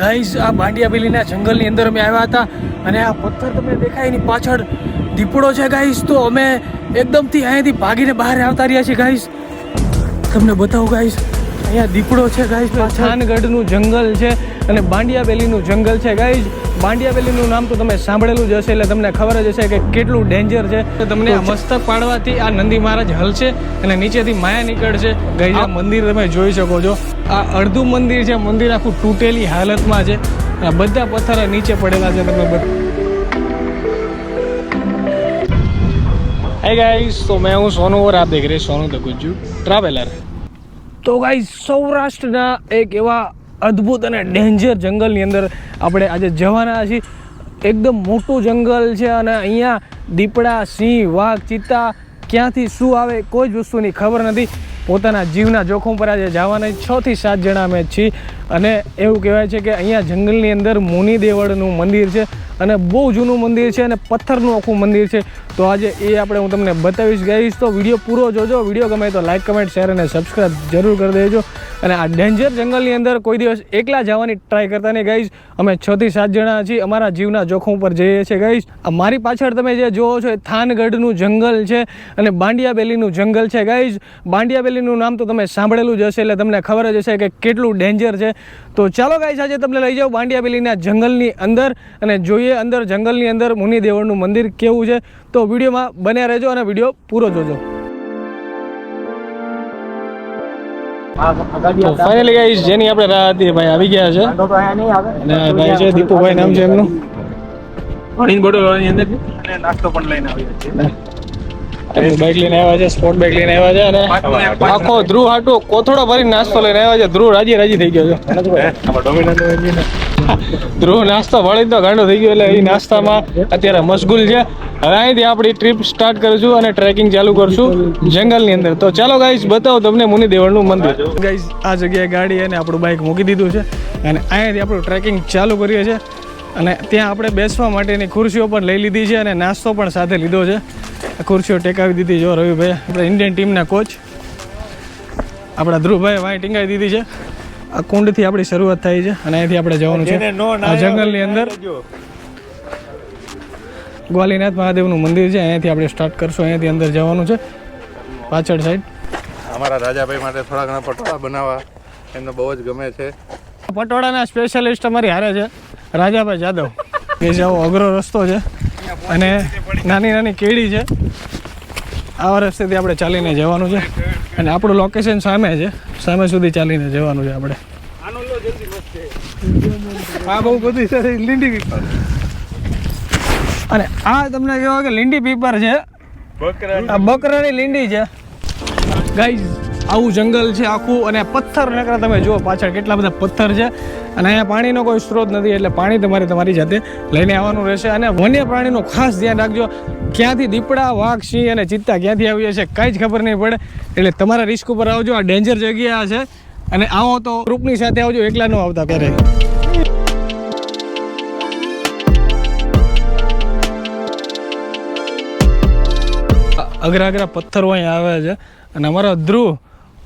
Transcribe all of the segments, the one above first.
Guys આ બાંડિયાબેલીના જંગલની અંદર અમે આવ્યા હતા અને આ પથ્થર તમને દેખાય એની પાછળ દીપડો છે ગાઈઝ. તો અમે એકદમથી અહીંયાથી ભાગીને બહાર આવતા રહ્યા છીએ ગાઈઝ. તમને બતાવું ગાઈઝ, અહીંયા દીપડો છે ગાઈઝ. થાનગઢનું જંગલ છે અને બાંડિયાબેલીનું જંગલ છે ગાઈઝ. બાંડિયાબેલીનું નામ તો તમે સાંભળેલું જ હશે એટલે તમને ખબર જ હશે કે કેટલું ડેન્જર છે. તમને આ મસ્તક પાડવાથી આ નંદી મહારાજ હલશે અને નીચેથી માયા નીકળશે ગાઈઝ. આ મંદિર તમે જોઈ શકો છો, આ અડધું મંદિર છે. મંદિર આખું તૂટેલી હાલતમાં છે. આ બધા પથ્થર નીચે પડેલા છે. તમે हाय गाइस, तो मैं हूँ सोनू और आप देख रहे हैं सोनू द गुज्जू ट्रैवलर. तो गाइस સૌરાષ્ટ્રના એક એવા અદ્ભુત અને ડેન્જર જંગલની અંદર આપણે આજે જવાના છીએ. એકદમ મોટું જંગલ છે અને અહીંયા દીપડા, સિંહ, વાઘ, ચિત્તા ક્યાંથી શું આવે કોઈ જ વસ્તુની ખબર નથી. પોતાના જીવના જોખમ પર આજે જવાના 6 થી 7 જણા અમે છીએ અને એવું કહેવાય છે કે અહીંયા જંગલની અંદર મુનિ દેવળનું મંદિર છે અને બહુ જૂનું મંદિર છે અને પથ્થરનું આખું મંદિર છે. તો આજે એ આપણે હું તમને બતાવીશ ગાઈશ. તો વિડીયો પૂરો જોજો. વિડીયો ગમે તો લાઈક, કમેન્ટ, શેર અને સબસ્ક્રાઈબ જરૂર કરી દેજો. અને આ ડેન્જર જંગલની અંદર કોઈ દિવસ એકલા જવાની ટ્રાય કરતા નહીં ગાઈશ. અમે 6 થી 7 જણા છીએ, અમારા જીવના જોખમ પર જઈએ છીએ ગાઈશ. મારી પાછળ તમે જે જોવો છો એ થાનગઢનું જંગલ છે અને બાંડિયાબેલીનું જંગલ છે ગાઈશ. બાંડિયાબેલીનું નામ તો તમે સાંભળેલું જ હશે એટલે તમને ખબર જ હશે કે કેટલું ડેન્જર છે. તો ચાલો ગાઈસ, આજે તમને લઈ જાઉં બાંડિયાબેલીના જંગલની અંદર અને જોઈએ અંદર જંગલની અંદર મુનિ દેવળનું મંદિર કેવું છે. તો વિડીયોમાં બન્યા રહેજો અને વિડીયો પૂરો જોજો. તો ફાઇનલી ગાઈસ, જેની આપણે રાહ હતી ભાઈ આવી ગયા છે અને ભાઈ છે દીપુભાઈ નામ છે એમનું. પાણીની બોટલ અંદર અને નાસ્તો પણ લઈને આવ્યા છે. બાઇક લઈને આવ્યા છે, સ્પોર્ટ બાઇક લઈને આવ્યા છે અને આખો ધ્રુવ હાટો કોથળો ભરીને નાસ્તો લઈને આવ્યા છે. ધ્રુવ રાજી થઈ ગયો છે. ધ્રુવ નાસ્તો વળી તો ગાંડો થઈ ગયો એટલે એ નાસ્તામાં અત્યારે મશગુલ છે. હવે અહીંથી આપણી ટ્રીપ સ્ટાર્ટ કરીશું અને ટ્રેકિંગ ચાલુ કરશું જંગલની અંદર. તો ચાલો ગાઈસ, બતાવો તમને મુનિ દેવળનું મંદિર. ગાઈસ, આ જગ્યાએ ગાડી અને આપણું બાઇક મૂકી દીધું છે અને અહીંયાથી આપણું ટ્રેકિંગ ચાલુ કરીએ છીએ. અને ત્યાં આપણે બેસવા માટેની ખુરશીઓ પણ લઈ લીધી છે અને નાસ્તો પણ સાથે લીધો છે. ખુરશીઓ ટેકાવી દીધી. જો રવિભાઈ, આપણે ઇન્ડિયન ટીમના કોચ આપણા ધ્રુવભાઈ વાંઈ ટીંગાવી દીધી છે. આ કુંડથી આપણી શરૂઆત થાય છે અને અહીંથી આપણે જવાનું છે આ જંગલની અંદર. ગ્વાલીનાથ મહાદેવનું મંદિર છે, અહીંયાથી આપણે સ્ટાર્ટ કરશું. અહીંયાથી અંદર જવાનું છે પાછળ સાઈડ. અમારા રાજાભાઈ માટે થોડા ઘણા પટોળા બનાવવા એમને બહુ જ ગમે છે. પટોળાના સ્પેશિયાલિસ્ટ અમારી હારે છે રાજાભાઈ જાદવ. એ જે આવો અઘરો રસ્તો છે અને નાની નાની કેડી છે. આવા રસ્તેથી આપણે ચાલીને જવાનું છે અને આપણું લોકેશન સામે છે. સામે સુધી ચાલીને જવાનું છે આપણે. આ બહુ બધી છે લીંડી પીપર અને આ તમને કહેવાય કે લીંડી પીપર છે. આ બકરાની લીંડી છે ગાઈઝ. આવું જંગલ છે આખું અને પથ્થર નકરા તમે જુઓ પાછળ કેટલા બધા પથ્થર છે અને અહીંયા પાણીનો કોઈ સ્ત્રોત નથી એટલે પાણી તમારી જાતે લઈને આવવાનું રહેશે. અને વન્ય પ્રાણીનું ખાસ ધ્યાન રાખજો. ક્યાંથી દીપડા, વાઘ, સિંહ અને ચિત્તા ક્યાંથી આવી જશે કાંઈ જ ખબર નહીં પડે એટલે તમારા રિસ્ક ઉપર આવજો. આ ડેન્જર જગ્યા છે અને આવો તો ગ્રુપની સાથે આવજો, એકલા ન આવતા ક્યારે. અઘરા પથ્થરો અહીં આવે છે અને અમારો ધ્રુવ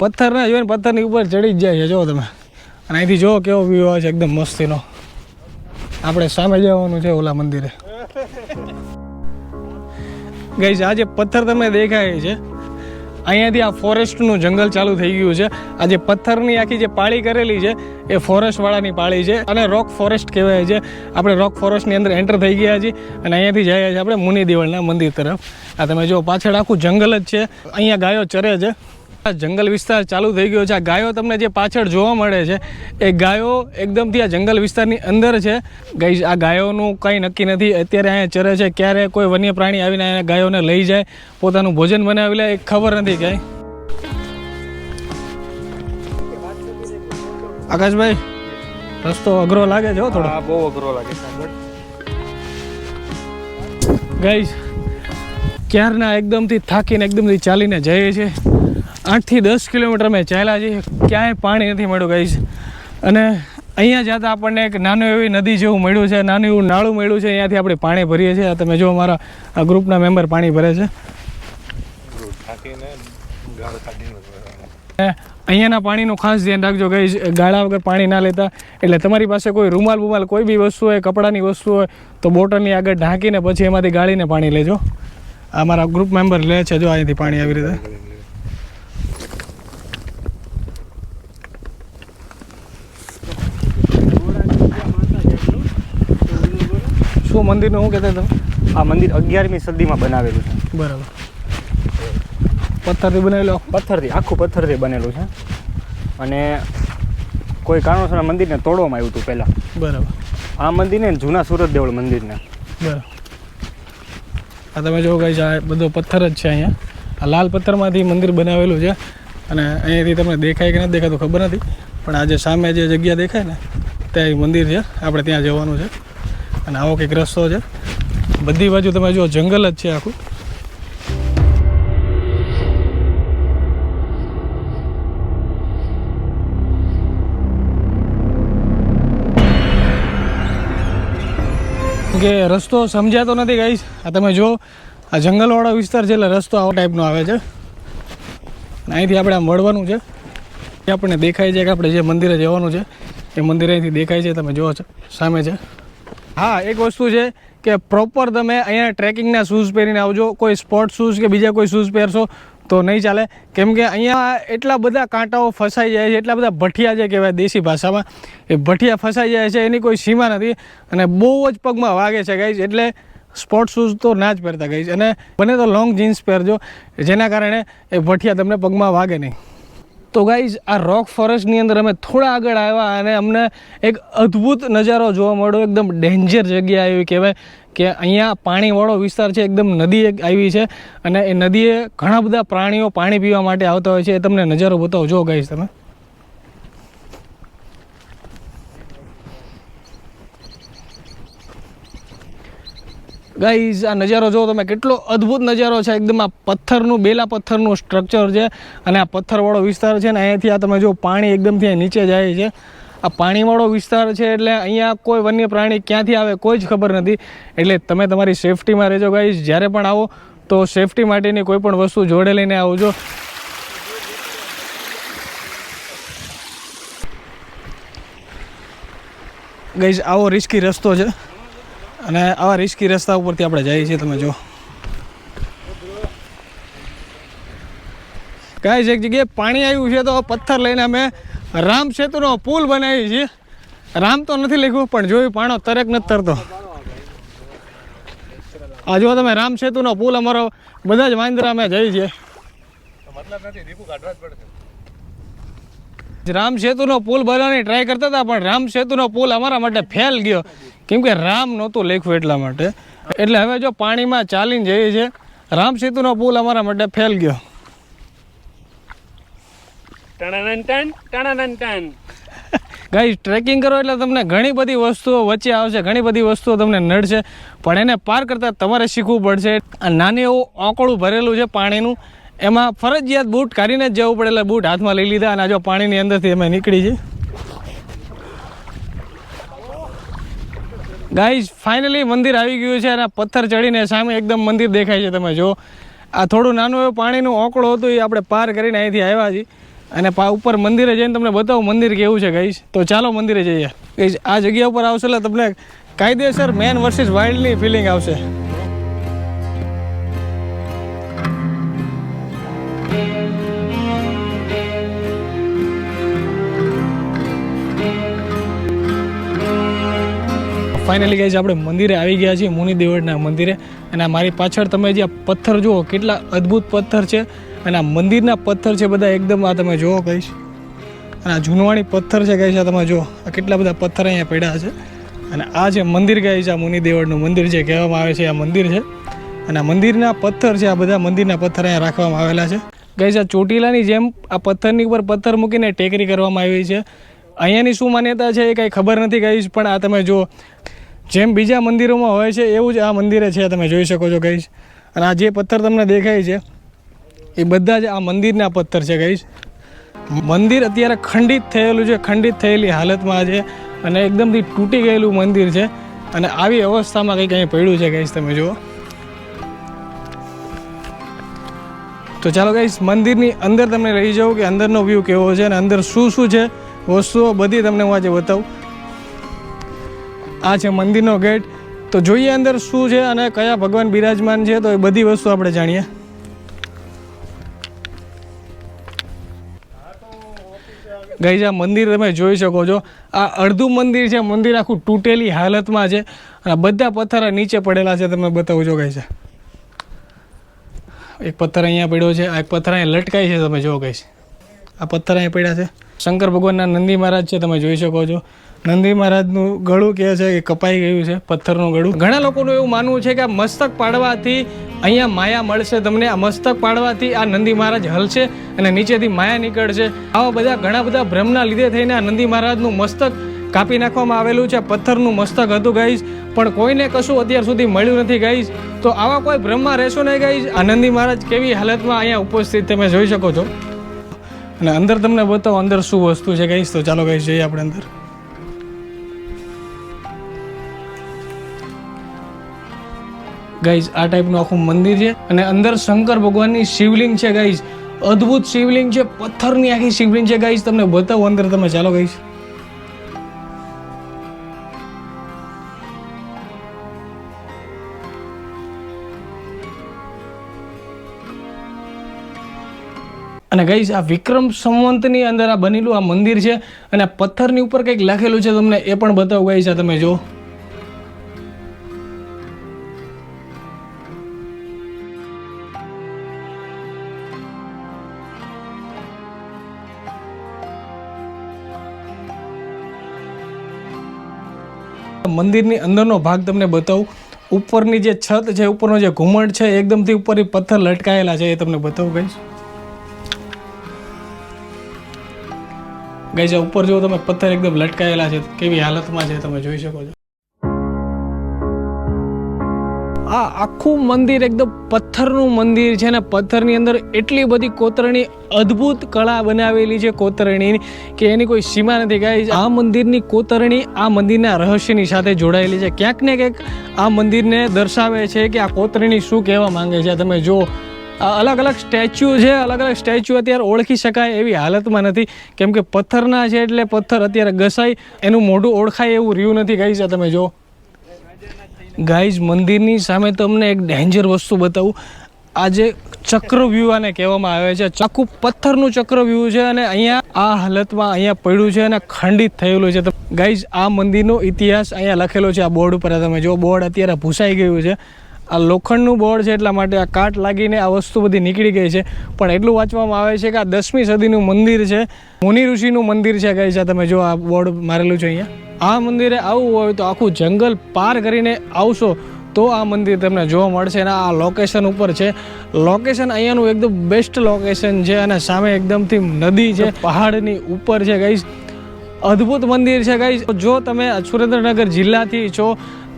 પથ્થર ના જોઈને પથ્થરની ઉપર ચડી જ જાય છે. જો તમે અને અહીંથી જો કેવો વ્યૂ આવે છે એકદમ મસ્તીનો. આપણે સામે જવાનું છે ઓલા મંદિરે. ગાઈઝ, આ જે પથ્થર તમને દેખાય છે અહીંયાથી આ ફોરેસ્ટનું જંગલ ચાલુ થઈ ગયું છે. આ જે પથ્થરની આખી જે પાળી કરેલી છે એ ફોરેસ્ટવાળાની પાળી છે અને રોક ફોરેસ્ટ કહેવાય છે. આપણે રોક ફોરેસ્ટની અંદર એન્ટર થઈ ગયા છીએ અને અહીંયાથી જઈએ છીએ આપણે મુનિ દેવળના મંદિર તરફ. આ તમે જો પાછળ આખું જંગલ જ છે. અહીંયા ગાયો ચરે છે. આ જંગલ વિસ્તાર ચાલુ થઈ ગયો છે. આ ગાયો તમને જે પાછળ જોવા મળે છે એ ગાયો એકદમથી આ જંગલ વિસ્તારની અંદર છે. ગાઈઝ, આ ગાયોનું કંઈ નક્કી નથી અત્યારે અહીંયા ચરે છે. ક્યારે કોઈ વન્ય પ્રાણી આવીને અહીંયા ગાયોને લઈ જાય, પોતાનું ભોજન બનાવી લે, એ ખબર નથી કાંઈ. આકાશભાઈ, રસ્તો અઘરો લાગે છે થોડો. બહુ અઘરો લાગે છે ગાઈઝ. ક્યારના એકદમથી થાકીને એકદમથી ચાલીને જઈએ છીએ. 8 થી 10 કિલોમીટર મેં ચાલ્યા છીએ. ક્યાંય પાણી નથી મળ્યું ગાઈઝ. અને અહીંયા જતાં આપણને એક નાનું એવી નદી જેવું મળ્યું છે, નાનું એવું નાળું મળ્યું છે. અહીંયાથી આપણે પાણી ભરીએ છીએ. તમે જો અમારા આ ગ્રુપના મેમ્બર પાણી ભરે છે. અહીંયાના પાણીનું ખાસ ધ્યાન રાખજો ગાઈઝ, ગાળા વગર પાણી ના લેતા. એટલે તમારી પાસે કોઈ રૂમાલ બુમાલ કોઈ બી વસ્તુ હોય, કપડાની વસ્તુ હોય તો બોટલની આગળ ઢાંકીને પછી એમાંથી ગાળીને પાણી લેજો. આ મારા ગ્રુપ મેમ્બર લે છે, જો અહીંથી પાણી આવી રીતે. શું મંદિરનું શું કહેતા તમે? આ મંદિર 11મી સદીમાં બનાવેલું છે. બરાબર. પથ્થરથી બનાવેલો? પથ્થરથી, આખું પથ્થરથી બનેલું છે. અને કોઈ કારણોસર આ મંદિરને તોડવામાં આવ્યું હતું પહેલાં. બરાબર. આ મંદિરને જૂના સુરત દેવળ મંદિરને. બરાબર. આ તમે જો ગાઈસ, આ બધો પથ્થર જ છે અહીંયા. આ લાલ પથ્થરમાંથી મંદિર બનાવેલું છે. અને અહીંયાથી તમને દેખાય કે નથી દેખાતું ખબર નથી, પણ આ જે સામે જે જગ્યા દેખાય ને ત્યાં મંદિર છે. આપણે ત્યાં જવાનું છે. અને આવો કંઈક રસ્તો છે. બધી બાજુ તમે જો જંગલ જ છે આખું. કે રસ્તો સમજાતો નથી ગાઈસ. આ તમે જો આ જંગલવાળો વિસ્તાર છે એટલે રસ્તો આવો ટાઈપનો આવે છે. અહીંથી આપણે આમ વળવાનું છે. એ આપણને દેખાય છે કે આપણે જે મંદિરે જવાનું છે એ મંદિર અહીંથી દેખાય છે. તમે જુઓ છો સામે છે. હા, એક વસ્તુ છે કે પ્રોપર તમે અહીંયા ટ્રેકિંગના શૂઝ પહેરીને આવજો. કોઈ સ્પોર્ટ શૂઝ કે બીજા કોઈ શૂઝ પહેરશો તો નહીં ચાલે. કેમ કે અહીંયા એટલા બધા કાંટાઓ ફસાઈ જાય છે, એટલા બધા ભઠિયા છે કહેવાય દેશી ભાષામાં. એ ભઠિયા ફસાઈ જાય છે, એની કોઈ સીમા નથી. અને બહુ જ પગમાં વાગે છે ગાઈઝ. એટલે સ્પોર્ટ શૂઝ તો ના જ પહેરતા ગાઈઝ. અને બને તો લોંગ જીન્સ પહેરજો, જેના કારણે એ ભઠિયા તમને પગમાં વાગે નહીં. તો ગાઈઝ, આ રોક ફોરેસ્ટની અંદર અમે થોડા આગળ આવ્યા અને અમને એક અદ્ભુત નજારો જોવા મળ્યો. એકદમ ડેન્જર જગ્યા એવી કહેવાય કે અહીંયા પાણીવાળો વિસ્તાર છે. એકદમ નદી એક આવી છે અને એ નદીએ ઘણા બધા પ્રાણીઓ પાણી પીવા માટે આવતા હોય છે. એ તમને નજારો બતાવો. જો ગાઈઝ તમે ગાઈઝ, આ નજારો જો તમે, કેટલો અદ્ભુત નજારો છે. એકદમ આ પથ્થરનું, બેલા પથ્થરનું સ્ટ્રક્ચર છે અને આ પથ્થરવાળો વિસ્તાર છે ને અહીંયાથી આ તમે જો પાણી એકદમથી નીચે જાય છે. આ પાણીવાળો વિસ્તાર છે એટલે અહીંયા કોઈ વન્ય પ્રાણી ક્યાંથી આવે કોઈ જ ખબર નથી. એટલે તમે તમારી સેફટીમાં રહેજો ગાઈઝ. જ્યારે પણ આવો તો સેફટી માટેની કોઈ પણ વસ્તુ જોડે લઈને આવજો. ગાઈઝ, આવો રિસ્કી રસ્તો છે અને આવા રિસ્કી રસ્તા ઉપરથી આપણે જઈએ છીએ. તમે જો ગાઈઝ, એક જગ્યાએ પાણી આવ્યું છે તો પથ્થર લઈને અમે રામ સેતુનો પુલ બનાવી છીએ. રામ તો નથી લખ્યું પણ જોયું પાણો તરેક નથી તરતો. આ જો તમે, રામ સેતુનો પુલ અમારો બધા જ વાંદરા અમે જઈએ છીએ. રામ સેતુનો પુલ બનાવવાની ટ્રાય કરતા હતા પણ રામ સેતુનો પુલ અમારા માટે ફેલ ગયો. કેમ કે રામ નહોતું લખ્યું એટલા માટે. એટલે હવે જો પાણીમાં ચાલીને જઈએ છીએ. રામ સેતુનો પુલ અમારા માટે ફેલ ગયો. ગાઈઝ, ટ્રેકિંગ કરો એટલે તમને ઘણી બધી વસ્તુઓ વચ્ચે આવશે, ઘણી બધી વસ્તુઓ તમને નડશે, પણ એને પાર કરતાં તમારે શીખવું પડશે. આ નાની એવું ઓકળું ભરેલું છે પાણીનું, એમાં ફરજિયાત બૂટ કાઢીને જ જવું પડે. એટલે બૂટ હાથમાં લઈ લીધા અને જો પાણીની અંદરથી અમે નીકળી છીએ. ગાઈઝ, ફાઇનલી મંદિર આવી ગયું છે અને પથ્થર ચડીને સામે એકદમ મંદિર દેખાય છે. તમે જો આ થોડું નાનું એવું પાણીનું ઓકળું હતું એ આપણે પાર કરીને અહીંથી આવ્યા છીએ અને ઉપર મંદિરે જઈને તમને બતાવું મંદિર કેવું છે ગાઈઝ. તો ચાલો મંદિરે જઈએ. ગાઈઝ, આ જગ્યા ઉપર આવશે એટલે તમને કાયદેસર મેન વર્સિસ વાઇલ્ડની ફિલિંગ આવશે. ફાઇનલી ગાઈઝ, આપણે મંદિરે આવી ગયા છીએ, મુનિ દેવળના મંદિરે. અને મારી પાછળ તમે જે પથ્થર જુઓ, કેટલા અદ્ભુત પથ્થર છે. અને આ મંદિરના પથ્થર છે બધા એકદમ, આ તમે જુઓ ગાઈઝ. અને આ જૂનવાણી પથ્થર છે ગાઈઝ. આ તમે જુઓ, આ કેટલા બધા પથ્થર અહીંયા પડ્યા છે. અને આ જે મંદિર ગાઈઝ, આ મુનિ દેવળનું મંદિર જે કહેવામાં આવે છે, આ મંદિર છે. અને આ મંદિરના પથ્થર છે, આ બધા મંદિરના પથ્થર અહીંયા રાખવામાં આવેલા છે ગાઈઝ. આ ચોટીલાની જેમ આ પથ્થરની ઉપર પથ્થર મૂકીને ટેકરી કરવામાં આવી છે. અહીંયાની શું માન્યતા છે એ કંઈ ખબર નથી ગાઈઝ, પણ આ તમે જુઓ, જેમ બીજા મંદિરોમાં હોય છે એવું જ આ મંદિરે છે. તમે જોઈ શકો છો ગાઈઝ. અને આ જે પથ્થર તમને દેખાય છે એ બધા જ આ મંદિરના પથ્થર છે ગાઈઝ. મંદિર અત્યારે ખંડિત થયેલું છે, ખંડિત થયેલી હાલતમાં છે અને એકદમથી તૂટી ગયેલું મંદિર છે. અને આવી અવસ્થામાં કંઈક અહીં પડ્યું છે ગાઈઝ. તમે જુઓ, તો ચાલો ગાઈસ મંદિરની અંદર તમને લઈ જાઉં કે અંદરનો વ્યૂ કેવો છે અને અંદર શું શું છે વસ્તુઓ બધી તમને હું આજે બતાવું. આ છે મંદિરનો ગેટ. તો જોઈએ અંદર શું છે અને કયા ભગવાન બિરાજમાન છે, તો એ બધી વસ્તુ આપણે જાણીએ. ગાઈસ આ મંદિર તમે જોઈ શકો છો. આ અડધું મંદિર છે. મંદિર આખું તૂટેલી હાલતમાં છે અને બધા પથ્થર નીચે પડેલા છે. તમે બતાવું છો ગાઈસ. એક પથ્થર અહીંયા પડ્યો છે, આ એક પથ્થર અહીંયા લટકાય છે. તમે જો ગાઈસ આ પથ્થર અહીંયા પડ્યા છે. શંકર ભગવાનના નંદી મહારાજ છે. તમે જોઈ શકો છો. નંદી મહારાજનું ગળું કહે છે કે કપાઈ ગયું છે, પથ્થરનું ગળું. ઘણા લોકોનું એવું માનવું છે કે આ મસ્તક પાડવાથી અહીંયા માયા મળશે તમને. આ મસ્તક પાડવાથી આ નંદી મહારાજ હલશે અને નીચેથી માયા નીકળશે. આવા બધા ઘણા બધા ભ્રમના લીધે થઈને આ નંદી મહારાજનું મસ્તક કાપી નાખવામાં આવેલું છે. પથ્થરનું મસ્તક હતું ગાઈસ, પણ કોઈને કશું અત્યાર સુધી મળ્યું નથી ગાઈસ. તો આવા કોઈ ભ્રમમાં રહેશો નહીં ગાઈસ. આ નંદી મહારાજ કેવી હાલતમાં અહીંયા ઉપસ્થિત તમે જોઈ શકો છો. અને અંદર તમને બતાવો અંદર શું વસ્તુ છે ગાઈસ. તો ચાલો ગાઈસ જઈએ આપણે અંદર. ગાઈઝ આ ટાઈપનું આખું મંદિર છે અને અંદર શંકર ભગવાનની શિવલિંગ છે ગાઈઝ. અદ્ભુત શિવલિંગ છે, પથ્થરની આખી શિવલિંગ છે ગાઈઝ. તમને બતાવો અંદર. તમે ચાલો ગાઈઝ. અને ગાઈઝ આ વિક્રમ સંવંતની અંદર આ બનેલું આ મંદિર છે અને પથ્થરની ઉપર કંઈક લખેલું છે. તમને એ પણ બતાવો ગાઈઝ. આ તમે જો. મંદિરની અંદરનો ભાગ તમને બતાવું. ઉપરની જે છત છે, ઉપરનો જે ઘુમટ છે, એકદમથી ઉપરથી પથ્થર લટકાયેલા છે. એ તમને બતાવું ગાઈસ. ગાઈસ આ ઉપર જો તમે પથ્થર એકદમ લટકાયેલા છે, કેવી હાલતમાં છે તમે જોઈ શકો છો. આ આખું મંદિર એકદમ પથ્થરનું મંદિર છે ને પથ્થરની અંદર એટલી બધી કોતરણી, અદ્ભુત કળા બનાવેલી છે કોતરણીની કે એની કોઈ સીમા નથી ગાઈસ. આ મંદિરની કોતરણી આ મંદિરના રહસ્યની સાથે જોડાયેલી છે. ક્યાંક ને ક્યાંક આ મંદિરને દર્શાવે છે કે આ કોતરણી શું કહેવા માંગે છે. તમે જો અલગ અલગ સ્ટેચ્યુ છે, અલગ અલગ સ્ટેચ્યુ અત્યારે ઓળખી શકાય એવી હાલતમાં નથી, કેમ કે પથ્થરના છે એટલે પથ્થર અત્યારે ઘસાય એનું મોઢું ઓળખાય એવું રહ્યું નથી ગાઈસ. તમે જો ગાઈઝ મંદિરની સામે તમને એક ડેન્જર વસ્તુ બતાવું. આ જે ચક્રવ્યૂહ આને કહેવામાં આવે છે, આખું પથ્થરનું ચક્રવ્યૂહ છે અને અહીંયા આ હાલતમાં અહીંયા પડ્યું છે અને ખંડિત થયેલું છે. ગાઈઝ આ મંદિરનો ઇતિહાસ અહીંયા લખેલો છે આ બોર્ડ ઉપર. તમે જો બોર્ડ અત્યારે ભૂસાઈ ગયું છે. આ લોખંડનું બોર્ડ છે એટલા માટે આ કાટ લાગીને આ વસ્તુ બધી નીકળી ગઈ છે. પણ એટલું વાંચવામાં આવે છે કે આ 10મી સદીનું મંદિર છે, મુનિ ઋષિનું મંદિર છે ગાઈઝ. આ તમે જો આ બોર્ડ મારેલું છે અહીંયા. આ મંદિરે આવવું હોય તો આખું જંગલ પાર કરીને આવશો તો આ મંદિર તમને જોવા મળશે. અને આ લોકેશન ઉપર છે. લોકેશન અહીંયાનું એકદમ બેસ્ટ લોકેશન છે અને સામે એકદમથી નદી છે, પહાડની ઉપર છે ગાઈઝ. અદ્ભુત મંદિર છે ગાઈઝ. જો તમે સુરેન્દ્રનગર જિલ્લાથી છો,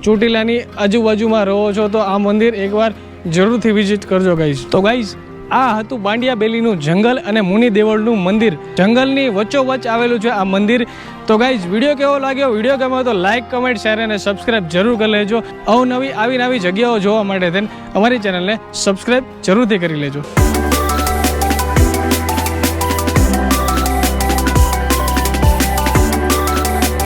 ચોટીલાની આજુબાજુમાં રહો છો તો આ મંદિર એકવાર જરૂરથી વિઝિટ કરજો ગાઈઝ. તો ગાઈઝ આ હતું બાંડિયા બેલીનું જંગલ અને મુનિ દેવળનું મંદિર. જંગલની વચ્ચોવચ્ચ આવેલું છે આ મંદિર. તો ગાઈઝ વિડીયો કેવો લાગ્યો? વિડીયો ગમે તો લાઇક, કમેન્ટ, શેર અને સબસ્ક્રાઇબ જરૂર કરી લેજો. અવનવી આવી જગ્યાઓ જોવા માટે અમારી ચેનલને સબસ્ક્રાઇબ જરૂરથી કરી લેજો.